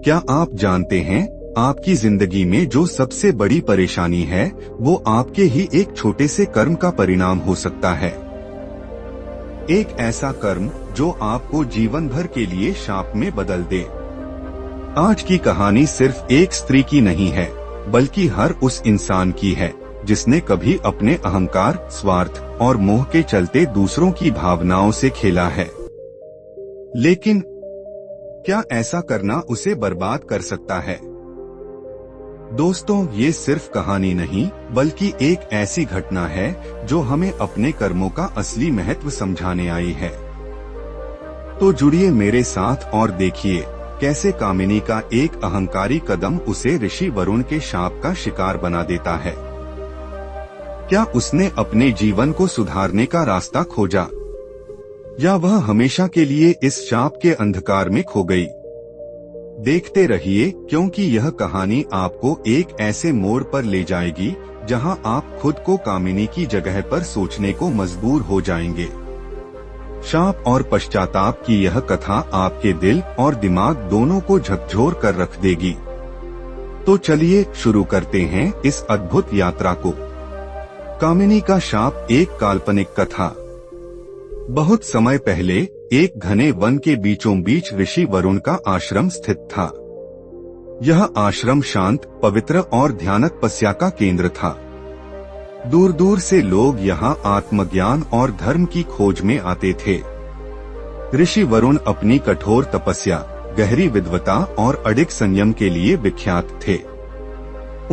क्या आप जानते हैं, आपकी जिंदगी में जो सबसे बड़ी परेशानी है वो आपके ही एक छोटे से कर्म का परिणाम हो सकता है। एक ऐसा कर्म जो आपको जीवन भर के लिए शाप में बदल दे। आज की कहानी सिर्फ एक स्त्री की नहीं है, बल्कि हर उस इंसान की है जिसने कभी अपने अहंकार, स्वार्थ और मोह के चलते दूसरों की भावनाओं से खेला है। लेकिन क्या ऐसा करना उसे बर्बाद कर सकता है? दोस्तों, ये सिर्फ कहानी नहीं, बल्कि एक ऐसी घटना है जो हमें अपने कर्मों का असली महत्व समझाने आई है। तो जुड़िए मेरे साथ और देखिए कैसे कामिनी का एक अहंकारी कदम उसे ऋषि वरुण के शाप का शिकार बना देता है। क्या उसने अपने जीवन को सुधारने का रास्ता खोजा, या वह हमेशा के लिए इस शाप के अंधकार में खो गई? देखते रहिए, क्योंकि यह कहानी आपको एक ऐसे मोड़ पर ले जाएगी जहां आप खुद को कामिनी की जगह पर सोचने को मजबूर हो जाएंगे। शाप और पश्चाताप की यह कथा आपके दिल और दिमाग दोनों को झकझोर कर रख देगी। तो चलिए शुरू करते हैं इस अद्भुत यात्रा को। कामिनी का शाप एक काल्पनिक कथा। बहुत समय पहले एक घने वन के बीचों बीच ऋषि वरुण का आश्रम स्थित था। यह आश्रम शांत, पवित्र और ध्यान तपस्या का केंद्र था। दूर दूर से लोग यहाँ आत्मज्ञान और धर्म की खोज में आते थे। ऋषि वरुण अपनी कठोर तपस्या, गहरी विद्वता और अडिग संयम के लिए विख्यात थे।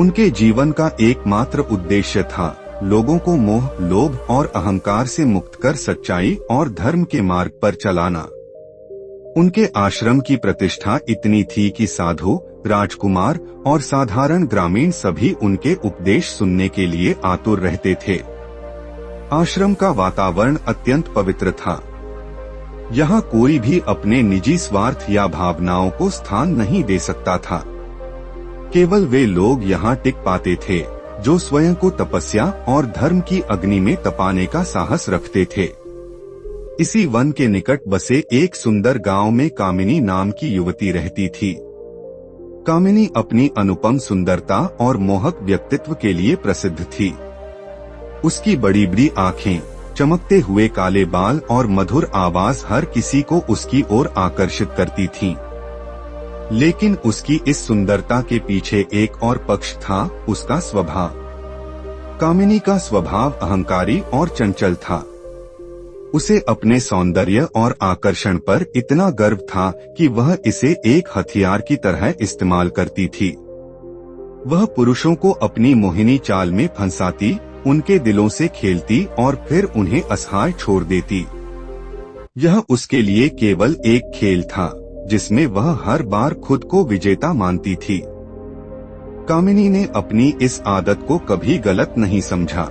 उनके जीवन का एकमात्र उद्देश्य था लोगों को मोह, लोभ और अहंकार से मुक्त कर सच्चाई और धर्म के मार्ग पर चलाना। उनके आश्रम की प्रतिष्ठा इतनी थी कि साधु, राजकुमार और साधारण ग्रामीण सभी उनके उपदेश सुनने के लिए आतुर रहते थे। आश्रम का वातावरण अत्यंत पवित्र था। यहाँ कोई भी अपने निजी स्वार्थ या भावनाओं को स्थान नहीं दे सकता था। केवल वे लोग यहाँ टिक पाते थे जो स्वयं को तपस्या और धर्म की अग्नि में तपाने का साहस रखते थे। इसी वन के निकट बसे एक सुंदर गांव में कामिनी नाम की युवती रहती थी। कामिनी अपनी अनुपम सुंदरता और मोहक व्यक्तित्व के लिए प्रसिद्ध थी। उसकी बड़ी बड़ी आंखें, चमकते हुए काले बाल और मधुर आवाज हर किसी को उसकी ओर आकर्षित करती थीं। लेकिन उसकी इस सुंदरता के पीछे एक और पक्ष था, उसका स्वभाव। कामिनी का स्वभाव अहंकारी और चंचल था। उसे अपने सौंदर्य और आकर्षण पर इतना गर्व था कि वह इसे एक हथियार की तरह इस्तेमाल करती थी। वह पुरुषों को अपनी मोहिनी चाल में फंसाती, उनके दिलों से खेलती और फिर उन्हें असहाय छोड़ देती। यह उसके लिए केवल एक खेल था जिसमें वह हर बार खुद को विजेता मानती थी। कामिनी ने अपनी इस आदत को कभी गलत नहीं समझा।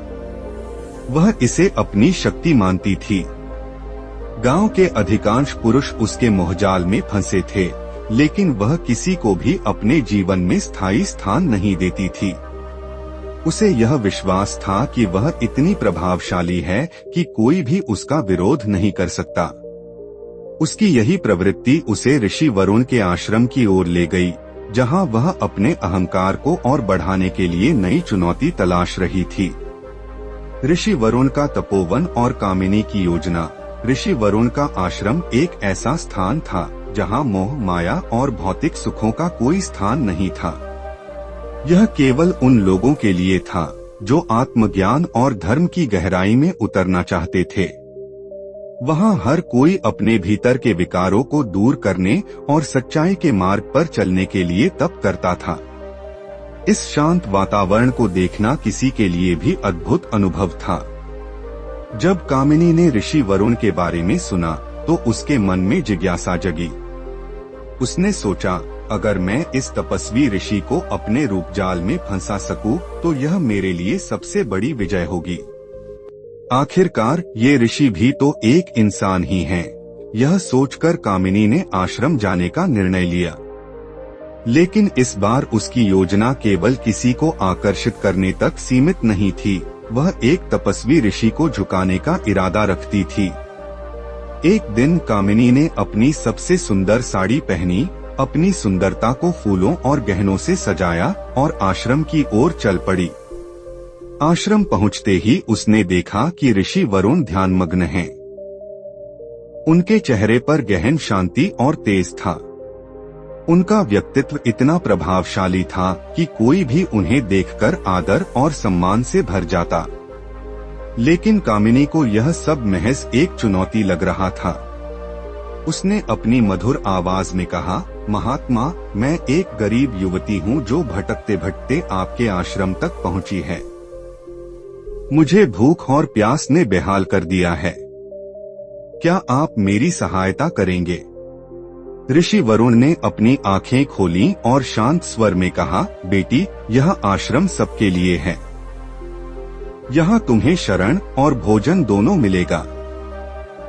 वह इसे अपनी शक्ति मानती थी। गांव के अधिकांश पुरुष उसके मोहजाल में फंसे थे, लेकिन वह किसी को भी अपने जीवन में स्थायी स्थान नहीं देती थी। उसे यह विश्वास था कि वह इतनी प्रभावशाली है कि कोई भी उसका विरोध नहीं कर सकता। उसकी यही प्रवृत्ति उसे ऋषि वरुण के आश्रम की ओर ले गई, जहां वह अपने अहंकार को और बढ़ाने के लिए नई चुनौती तलाश रही थी। ऋषि वरुण का तपोवन और कामिनी की योजना। ऋषि वरुण का आश्रम एक ऐसा स्थान था जहां मोह, माया और भौतिक सुखों का कोई स्थान नहीं था। यह केवल उन लोगों के लिए था जो आत्मज्ञान और धर्म की गहराई में उतरना चाहते थे। वहाँ हर कोई अपने भीतर के विकारों को दूर करने और सच्चाई के मार्ग पर चलने के लिए तप करता था। इस शांत वातावरण को देखना किसी के लिए भी अद्भुत अनुभव था। जब कामिनी ने ऋषि वरुण के बारे में सुना तो उसके मन में जिज्ञासा जगी। उसने सोचा, अगर मैं इस तपस्वी ऋषि को अपने रूपजाल में फंसा सकूं, तो यह मेरे लिए सबसे बड़ी विजय होगी। आखिरकार ये ऋषि भी तो एक इंसान ही हैं। यह सोचकर कामिनी ने आश्रम जाने का निर्णय लिया। लेकिन इस बार उसकी योजना केवल किसी को आकर्षित करने तक सीमित नहीं थी, वह एक तपस्वी ऋषि को झुकाने का इरादा रखती थी। एक दिन कामिनी ने अपनी सबसे सुंदर साड़ी पहनी, अपनी सुंदरता को फूलों और गहनों से सजाया और आश्रम की ओर चल पड़ी। आश्रम पहुंचते ही उसने देखा कि ऋषि वरुण ध्यानमग्न हैं। उनके चेहरे पर गहन शांति और तेज था। उनका व्यक्तित्व इतना प्रभावशाली था कि कोई भी उन्हें देखकर आदर और सम्मान से भर जाता। लेकिन कामिनी को यह सब महज एक चुनौती लग रहा था। उसने अपनी मधुर आवाज में कहा, महात्मा, मैं एक गरीब युवती हूँ जो भटकते भटकते आपके आश्रम तक पहुँची है। मुझे भूख और प्यास ने बेहाल कर दिया है। क्या आप मेरी सहायता करेंगे? ऋषि वरुण ने अपनी आंखें खोलीं और शांत स्वर में कहा, बेटी, यह आश्रम सबके लिए है। यहाँ तुम्हें शरण और भोजन दोनों मिलेगा,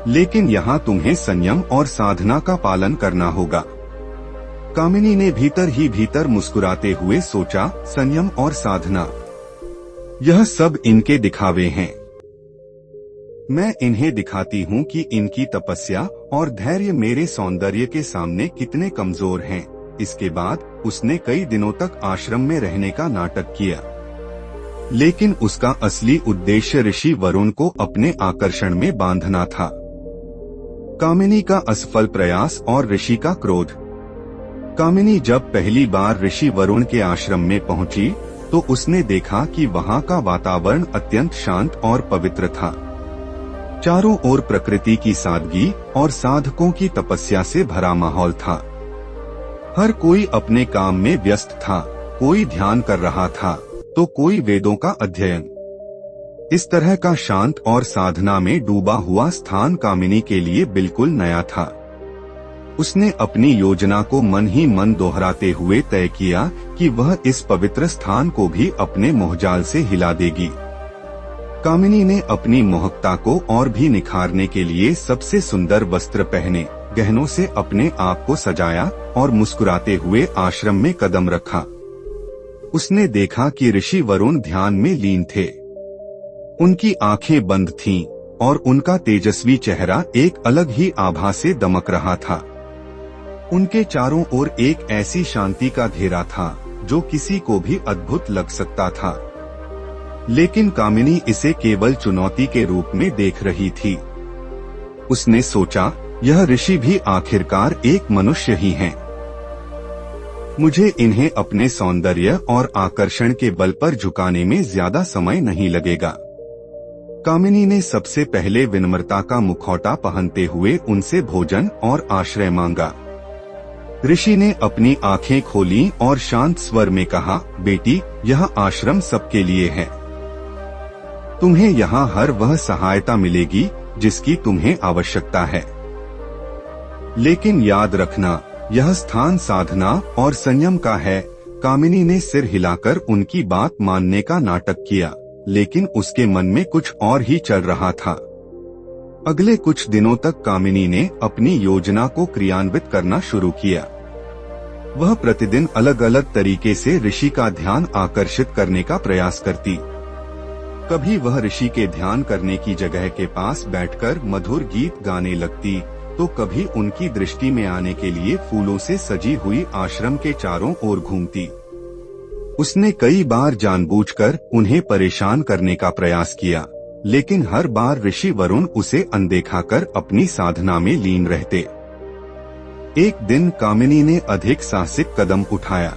लेकिन यहाँ तुम्हें संयम और साधना का पालन करना होगा। कामिनी ने भीतर ही भीतर मुस्कुराते हुए सोचा, संयम और साधना, यह सब इनके दिखावे हैं। मैं इन्हें दिखाती हूँ कि इनकी तपस्या और धैर्य मेरे सौंदर्य के सामने कितने कमजोर हैं। इसके बाद उसने कई दिनों तक आश्रम में रहने का नाटक किया, लेकिन उसका असली उद्देश्य ऋषि वरुण को अपने आकर्षण में बांधना था। कामिनी का असफल प्रयास और ऋषि का क्रोध। कामिनी जब पहली बार ऋषि वरुण के आश्रम में पहुंची तो उसने देखा कि वहां का वातावरण अत्यंत शांत और पवित्र था। चारों ओर प्रकृति की सादगी और साधकों की तपस्या से भरा माहौल था। हर कोई अपने काम में व्यस्त था, कोई ध्यान कर रहा था तो कोई वेदों का अध्ययन। इस तरह का शांत और साधना में डूबा हुआ स्थान कामिनी के लिए बिल्कुल नया था। उसने अपनी योजना को मन ही मन दोहराते हुए तय किया कि वह इस पवित्र स्थान को भी अपने मोहजाल से हिला देगी। कामिनी ने अपनी मोहकता को और भी निखारने के लिए सबसे सुंदर वस्त्र पहने, गहनों से अपने आप को सजाया और मुस्कुराते हुए आश्रम में कदम रखा। उसने देखा कि ऋषि वरुण ध्यान में लीन थे। उनकी आंखें बंद थीं और उनका तेजस्वी चेहरा एक अलग ही आभा से दमक रहा था। उनके चारों ओर एक ऐसी शांति का घेरा था जो किसी को भी अद्भुत लग सकता था, लेकिन कामिनी इसे केवल चुनौती के रूप में देख रही थी। उसने सोचा, यह ऋषि भी आखिरकार एक मनुष्य ही हैं। मुझे इन्हें अपने सौंदर्य और आकर्षण के बल पर झुकाने में ज्यादा समय नहीं लगेगा। कामिनी ने सबसे पहले विनम्रता का मुखौटा पहनते हुए उनसे भोजन और आश्रय मांगा। ऋषि ने अपनी आंखें खोली और शांत स्वर में कहा, बेटी, यह आश्रम सबके लिए है। तुम्हें यहाँ हर वह सहायता मिलेगी जिसकी तुम्हें आवश्यकता है, लेकिन याद रखना, यह स्थान साधना और संयम का है। कामिनी ने सिर हिलाकर उनकी बात मानने का नाटक किया, लेकिन उसके मन में कुछ और ही चल रहा था। अगले कुछ दिनों तक कामिनी ने अपनी योजना को क्रियान्वित करना शुरू किया। वह प्रतिदिन अलग अलग तरीके से ऋषि का ध्यान आकर्षित करने का प्रयास करती। कभी वह ऋषि के ध्यान करने की जगह के पास बैठकर मधुर गीत गाने लगती, तो कभी उनकी दृष्टि में आने के लिए फूलों से सजी हुई आश्रम के चारों ओर घूमती। उसने कई बार जानबूझकर उन्हें परेशान करने का प्रयास किया, लेकिन हर बार ऋषि वरुण उसे अनदेखा कर अपनी साधना में लीन रहते। एक दिन कामिनी ने अधिक साहसिक कदम उठाया।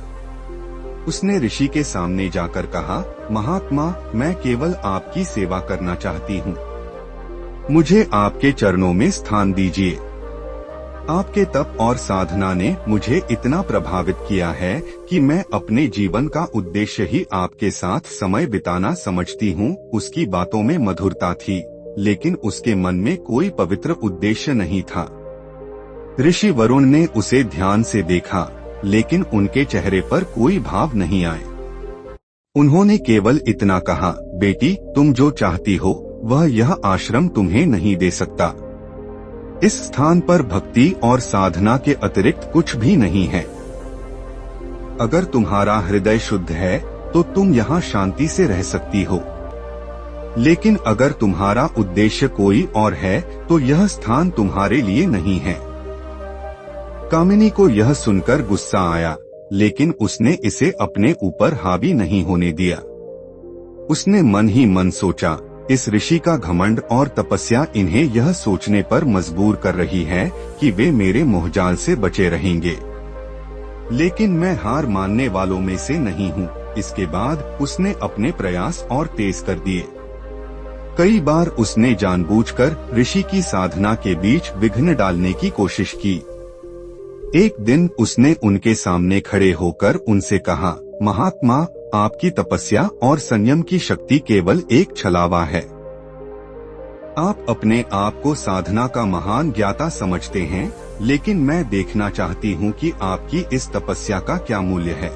उसने ऋषि के सामने जाकर कहा, महात्मा, मैं केवल आपकी सेवा करना चाहती हूँ। मुझे आपके चरणों में स्थान दीजिए। आपके तप और साधना ने मुझे इतना प्रभावित किया है कि मैं अपने जीवन का उद्देश्य ही आपके साथ समय बिताना समझती हूँ। उसकी बातों में मधुरता थी, लेकिन उसके मन में कोई पवित्र उद्देश्य नहीं था। ऋषि वरुण ने उसे ध्यान से देखा, लेकिन उनके चेहरे पर कोई भाव नहीं आए। उन्होंने केवल इतना कहा, बेटी, तुम जो चाहती हो वह यह आश्रम तुम्हें नहीं दे सकता। इस स्थान पर भक्ति और साधना के अतिरिक्त कुछ भी नहीं है। अगर तुम्हारा हृदय शुद्ध है तो तुम यहाँ शांति से रह सकती हो, लेकिन अगर तुम्हारा उद्देश्य कोई और है तो यह स्थान तुम्हारे लिए नहीं है। कामिनी को यह सुनकर गुस्सा आया, लेकिन उसने इसे अपने ऊपर हावी नहीं होने दिया। उसने मन ही मन सोचा, इस ऋषि का घमंड और तपस्या इन्हें यह सोचने पर मजबूर कर रही है कि वे मेरे मोहजाल से बचे रहेंगे, लेकिन मैं हार मानने वालों में से नहीं हूँ। इसके बाद उसने अपने प्रयास और तेज कर दिए। कई बार उसने जानबूझकर ऋषि की साधना के बीच विघ्न डालने की कोशिश की। एक दिन उसने उनके सामने खड़े होकर उनसे कहा, महात्मा, आपकी तपस्या और संयम की शक्ति केवल एक छलावा है। आप अपने आप को साधना का महान ज्ञाता समझते हैं, लेकिन मैं देखना चाहती हूँ कि आपकी इस तपस्या का क्या मूल्य है।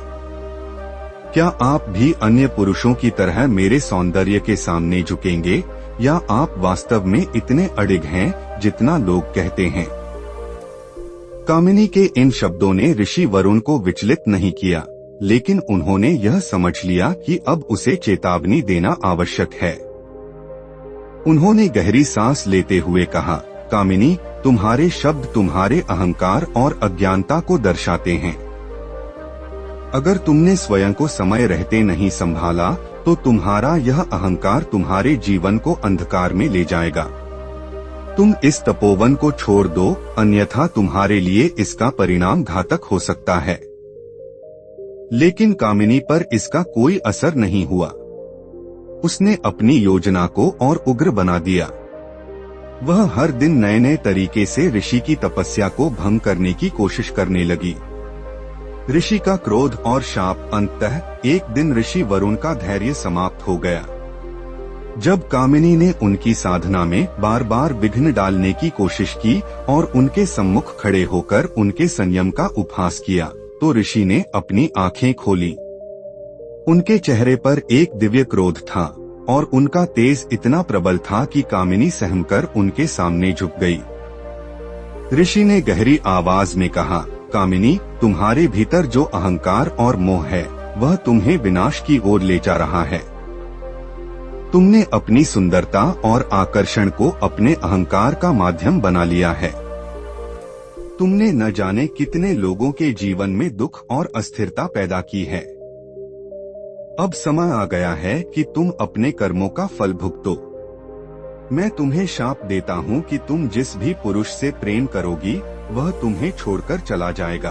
क्या आप भी अन्य पुरुषों की तरह मेरे सौंदर्य के सामने झुकेंगे, या आप वास्तव में इतने अडिग हैं जितना लोग कहते हैं? कामिनी के इन शब्दों ने ऋषि वरुण को विचलित नहीं किया, लेकिन उन्होंने यह समझ लिया कि अब उसे चेतावनी देना आवश्यक है। उन्होंने गहरी सांस लेते हुए कहा, कामिनी, तुम्हारे शब्द तुम्हारे अहंकार और अज्ञानता को दर्शाते हैं। अगर तुमने स्वयं को समय रहते नहीं संभाला, तो तुम्हारा यह अहंकार तुम्हारे जीवन को अंधकार में ले जाएगा। तुम इस तपोवन को छोड़ दो, अन्यथा तुम्हारे लिए इसका परिणाम घातक हो सकता है। लेकिन कामिनी पर इसका कोई असर नहीं हुआ। उसने अपनी योजना को और उग्र बना दिया। वह हर दिन नए नए तरीके से ऋषि की तपस्या को भंग करने की कोशिश करने लगी। ऋषि का क्रोध और शाप अंततः एक दिन ऋषि वरुण का धैर्य समाप्त हो गया। जब कामिनी ने उनकी साधना में बार बार विघ्न डालने की कोशिश की और उनके सम्मुख खड़े होकर उनके संयम का उपहास किया, तो ऋषि ने अपनी आंखें खोली। उनके चेहरे पर एक दिव्य क्रोध था और उनका तेज इतना प्रबल था कि कामिनी सहमकर उनके सामने झुक गई। ऋषि ने गहरी आवाज में कहा, कामिनी, तुम्हारे भीतर जो अहंकार और मोह है, वह तुम्हें विनाश की ओर ले जा रहा है। तुमने अपनी सुंदरता और आकर्षण को अपने अहंकार का माध्यम बना लिया है। तुमने न जाने कितने लोगों के जीवन में दुख और अस्थिरता पैदा की है। अब समय आ गया है कि तुम अपने कर्मों का फल भुगतो। मैं तुम्हें शाप देता हूँ कि तुम जिस भी पुरुष से प्रेम करोगी, वह तुम्हें छोड़कर चला जाएगा।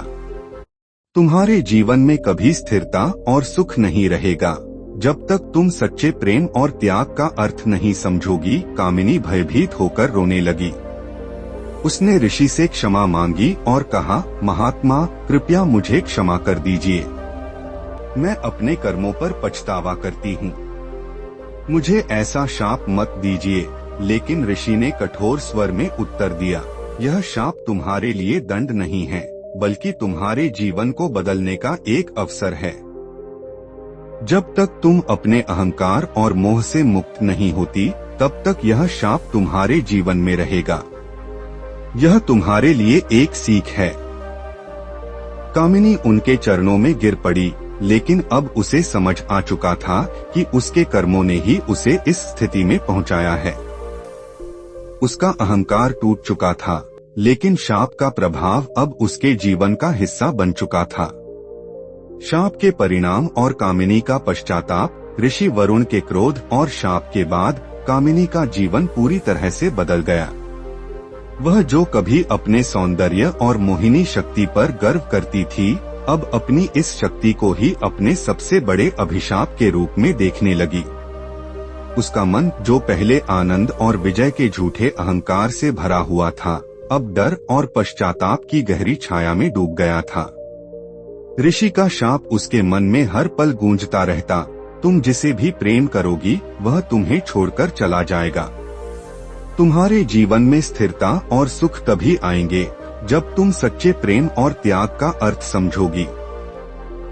तुम्हारे जीवन में कभी स्थिरता और सुख नहीं रहेगा, जब तक तुम सच्चे प्रेम और त्याग का अर्थ नहीं समझोगी। कामिनी भयभीत होकर रोने लगी। उसने ऋषि से क्षमा मांगी और कहा, महात्मा, कृपया मुझे क्षमा कर दीजिए। मैं अपने कर्मों पर पछतावा करती हूँ। मुझे ऐसा शाप मत दीजिए। लेकिन ऋषि ने कठोर स्वर में उत्तर दिया, यह शाप तुम्हारे लिए दंड नहीं है, बल्कि तुम्हारे जीवन को बदलने का एक अवसर है। जब तक तुम अपने अहंकार और मोह से मुक्त नहीं होती, तब तक यह शाप तुम्हारे जीवन में रहेगा। यह तुम्हारे लिए एक सीख है। कामिनी उनके चरणों में गिर पड़ी, लेकिन अब उसे समझ आ चुका था कि उसके कर्मों ने ही उसे इस स्थिति में पहुंचाया है। उसका अहंकार टूट चुका था, लेकिन शाप का प्रभाव अब उसके जीवन का हिस्सा बन चुका था। शाप के परिणाम और कामिनी का पश्चाताप। ऋषि वरुण के क्रोध और शाप के बाद कामिनी का जीवन पूरी तरह से बदल गया। वह जो कभी अपने सौंदर्य और मोहिनी शक्ति पर गर्व करती थी, अब अपनी इस शक्ति को ही अपने सबसे बड़े अभिशाप के रूप में देखने लगी। उसका मन, जो पहले आनंद और विजय के झूठे अहंकार से भरा हुआ था, अब डर और पश्चाताप की गहरी छाया में डूब गया था। ऋषि का शाप उसके मन में हर पल गूंजता रहता, तुम जिसे भी प्रेम करोगी, वह तुम्हें छोड़कर चला जाएगा। तुम्हारे जीवन में स्थिरता और सुख तभी आएंगे जब तुम सच्चे प्रेम और त्याग का अर्थ समझोगी।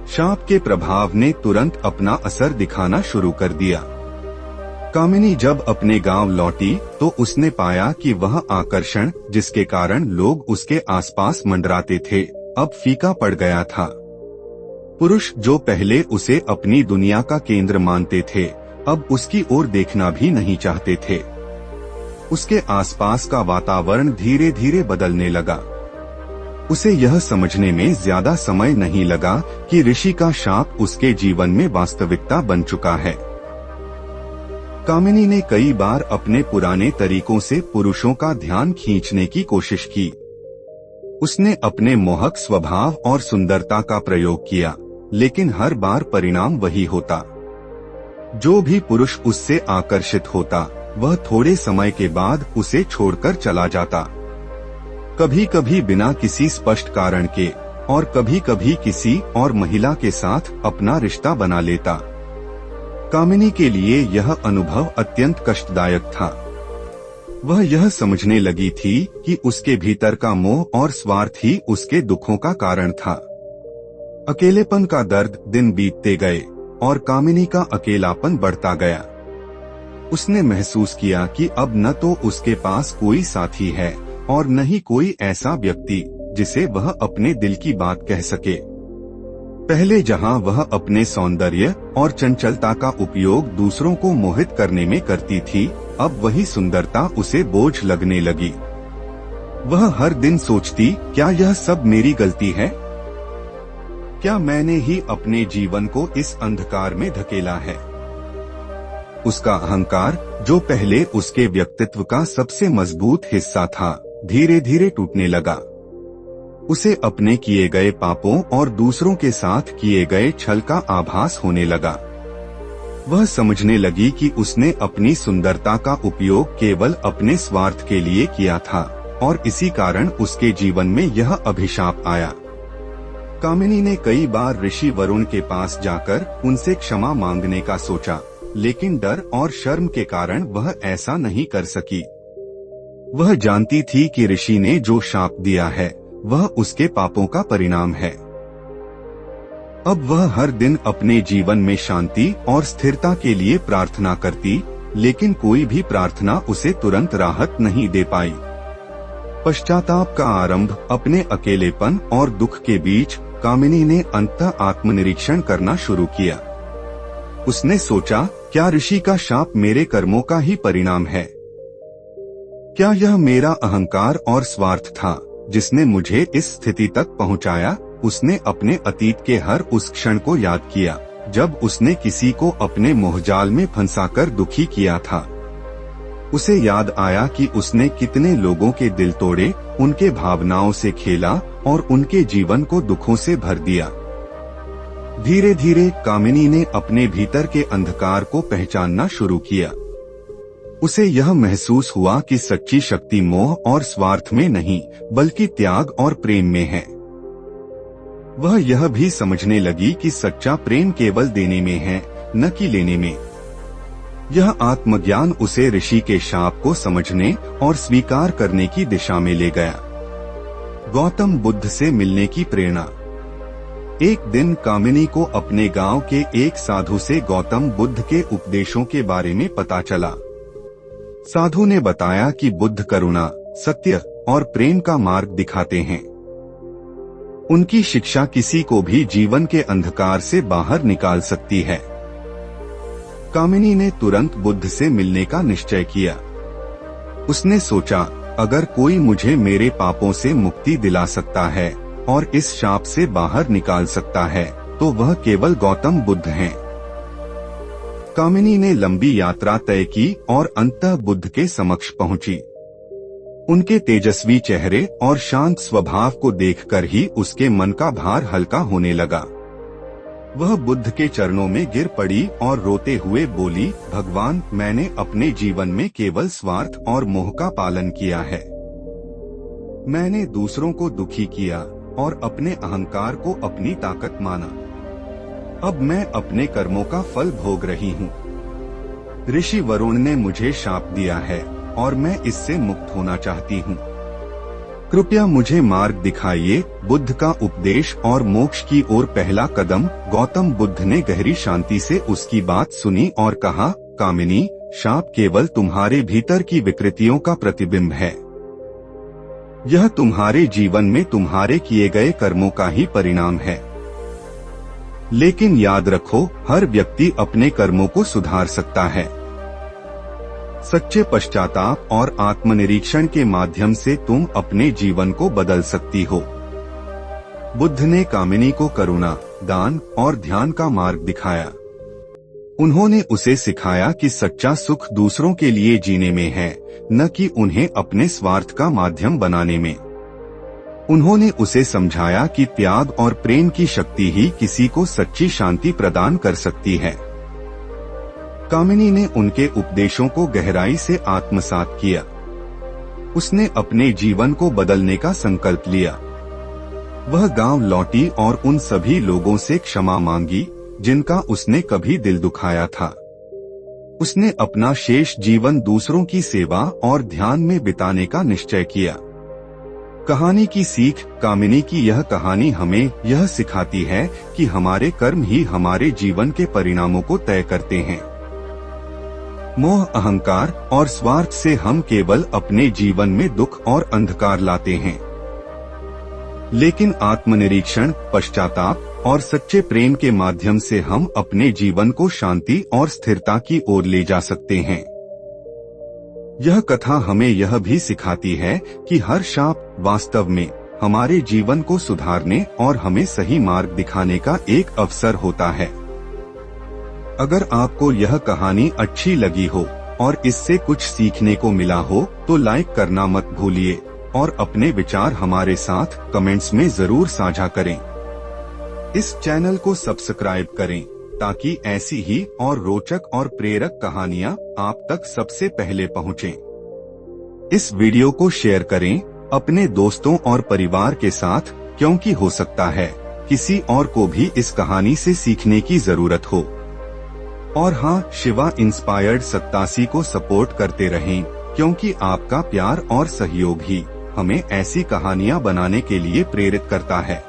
शाप के प्रभाव ने तुरंत अपना असर दिखाना शुरू कर दिया। कामिनी जब अपने गांव लौटी, तो उसने पाया कि वह आकर्षण, जिसके कारण लोग उसके आसपास मंडराते थे, अब फीका पड़ गया था। पुरुष जो पहले उसे अपनी दुनिया का केंद्र मानते थे, अब उसकी ओर देखना भी नहीं चाहते थे। उसके आसपास का वातावरण धीरे धीरे बदलने लगा। उसे यह समझने में ज्यादा समय नहीं लगा कि ऋषि का शाप उसके जीवन में वास्तविकता बन चुका है। कामिनी ने कई बार अपने पुराने तरीकों से पुरुषों का ध्यान खींचने की कोशिश की। उसने अपने मोहक स्वभाव और सुंदरता का प्रयोग किया, लेकिन हर बार परिणाम वही होता। जो भी पुरुष उससे आकर्षित होता, वह थोड़े समय के बाद उसे छोड़कर चला जाता। कभी कभी बिना किसी स्पष्ट कारण के और कभी कभी किसी और महिला के साथ अपना रिश्ता बना लेता। कामिनी के लिए यह अनुभव अत्यंत कष्टदायक था। वह यह समझने लगी थी कि उसके भीतर का मोह और स्वार्थ ही उसके दुखों का कारण था। अकेलेपन का दर्द दिन बीतते गए और कामिनी का अकेलापन बढ़ता गया। उसने महसूस किया कि अब न तो उसके पास कोई साथी है और न ही कोई ऐसा व्यक्ति जिसे वह अपने दिल की बात कह सके। पहले जहां वह अपने सौंदर्य और चंचलता का उपयोग दूसरों को मोहित करने में करती थी, अब वही सुंदरता उसे बोझ लगने लगी। वह हर दिन सोचती, क्या यह सब मेरी गलती है? क्या मैंने ही अपने जीवन को इस अंधकार में धकेला है? उसका अहंकार, जो पहले उसके व्यक्तित्व का सबसे मजबूत हिस्सा था, धीरे धीरे टूटने लगा। उसे अपने किए गए पापों और दूसरों के साथ किए गए छल का आभास होने लगा। वह समझने लगी कि उसने अपनी सुंदरता का उपयोग केवल अपने स्वार्थ के लिए किया था और इसी कारण उसके जीवन में यह अभिशाप आया। कामिनी ने कई बार ऋषि वरुण के पास जाकर उनसे क्षमा मांगने का सोचा, लेकिन डर और शर्म के कारण वह ऐसा नहीं कर सकी। वह जानती थी कि ऋषि ने जो शाप दिया है वह उसके पापों का परिणाम है। अब वह हर दिन अपने जीवन में शांति और स्थिरता के लिए प्रार्थना करती, लेकिन कोई भी प्रार्थना उसे तुरंत राहत नहीं दे पाई। पश्चाताप का आरंभ अपने अकेलेपन और दुख के बीच कामिनी ने अंततः आत्मनिरीक्षण करना शुरू किया। उसने सोचा, क्या ऋषि का शाप मेरे कर्मों का ही परिणाम है? क्या यह मेरा अहंकार और स्वार्थ था जिसने मुझे इस स्थिति तक पहुंचाया? उसने अपने अतीत के हर उस क्षण को याद किया जब उसने किसी को अपने मोहजाल में फंसाकर दुखी किया था। उसे याद आया कि उसने कितने लोगों के दिल तोड़े, उनके भावनाओं से खेला और उनके जीवन को दुखों से भर दिया। धीरे धीरे कामिनी ने अपने भीतर के अंधकार को पहचानना शुरू किया। उसे यह महसूस हुआ कि सच्ची शक्ति मोह और स्वार्थ में नहीं, बल्कि त्याग और प्रेम में है। वह यह भी समझने लगी कि सच्चा प्रेम केवल देने में है, न कि लेने में। यह आत्मज्ञान उसे ऋषि के शाप को समझने और स्वीकार करने की दिशा में ले गया। गौतम बुद्ध से मिलने की प्रेरणा। एक दिन कामिनी को अपने गांव के एक साधु से गौतम बुद्ध के उपदेशों के बारे में पता चला। साधु ने बताया कि बुद्ध करुणा, सत्य और प्रेम का मार्ग दिखाते हैं। उनकी शिक्षा किसी को भी जीवन के अंधकार से बाहर निकाल सकती है। कामिनी ने तुरंत बुद्ध से मिलने का निश्चय किया। उसने सोचा, अगर कोई मुझे मेरे पापों से मुक्ति दिला सकता है और इस शाप से बाहर निकाल सकता है, तो वह केवल गौतम बुद्ध हैं। कामिनी ने लंबी यात्रा तय की और अंततः बुद्ध के समक्ष पहुंची। उनके तेजस्वी चेहरे और शांत स्वभाव को देखकर ही उसके मन का भार हल्का होने लगा। वह बुद्ध के चरणों में गिर पड़ी और रोते हुए बोली, भगवान, मैंने अपने जीवन में केवल स्वार्थ और मोह का पालन किया है। मैंने दूसरों को दुखी किया और अपने अहंकार को अपनी ताकत माना। अब मैं अपने कर्मों का फल भोग रही हूँ। ऋषि वरुण ने मुझे शाप दिया है और मैं इससे मुक्त होना चाहती हूँ। कृपया मुझे मार्ग दिखाइए। बुद्ध का उपदेश और मोक्ष की ओर पहला कदम। गौतम बुद्ध ने गहरी शांति से उसकी बात सुनी और कहा, कामिनी, शाप केवल तुम्हारे भीतर की विकृतियों का प्रतिबिंब है। यह तुम्हारे जीवन में तुम्हारे किए गए कर्मों का ही परिणाम है। लेकिन याद रखो, हर व्यक्ति अपने कर्मों को सुधार सकता है। सच्चे पश्चाताप और आत्मनिरीक्षण के माध्यम से तुम अपने जीवन को बदल सकती हो। बुद्ध ने कामिनी को करुणा, दान और ध्यान का मार्ग दिखाया। उन्होंने उसे सिखाया कि सच्चा सुख दूसरों के लिए जीने में है, न कि उन्हें अपने स्वार्थ का माध्यम बनाने में। उन्होंने उसे समझाया कि त्याग और प्रेम की शक्ति ही किसी को सच्ची शांति प्रदान कर सकती है। कामिनी ने उनके उपदेशों को गहराई से आत्मसात किया। उसने अपने जीवन को बदलने का संकल्प लिया। वह गांव लौटी और उन सभी लोगों से क्षमा मांगी जिनका उसने कभी दिल दुखाया था। उसने अपना शेष जीवन दूसरों की सेवा और ध्यान में बिताने का निश्चय किया। कहानी की सीख। कामिनी की यह कहानी हमें यह सिखाती है कि हमारे कर्म ही हमारे जीवन के परिणामों को तय करते हैं। मोह, अहंकार और स्वार्थ से हम केवल अपने जीवन में दुख और अंधकार लाते हैं। लेकिन आत्मनिरीक्षण, पश्चाताप और सच्चे प्रेम के माध्यम से हम अपने जीवन को शांति और स्थिरता की ओर ले जा सकते हैं। यह कथा हमें यह भी सिखाती है कि हर शाप वास्तव में हमारे जीवन को सुधारने और हमें सही मार्ग दिखाने का एक अवसर होता है। अगर आपको यह कहानी अच्छी लगी हो और इससे कुछ सीखने को मिला हो तो लाइक करना मत भूलिए और अपने विचार हमारे साथ कमेंट्स में जरूर साझा करें। इस चैनल को सब्सक्राइब करें ताकि ऐसी ही और रोचक और प्रेरक कहानियां आप तक सबसे पहले पहुंचें। इस वीडियो को शेयर करें अपने दोस्तों और परिवार के साथ, क्योंकि हो सकता है किसी और को भी इस कहानी से सीखने की जरूरत हो। और हाँ, शिवा इंस्पायर्ड 87 को सपोर्ट करते रहें, क्योंकि आपका प्यार और सहयोग ही हमें ऐसी कहानियां बनाने के लिए प्रेरित करता है।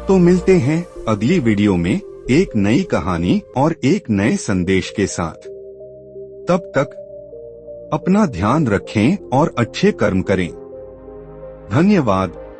तो मिलते हैं अगली वीडियो में एक नई कहानी और एक नए संदेश के साथ। तब तक अपना ध्यान रखें और अच्छे कर्म करें। धन्यवाद।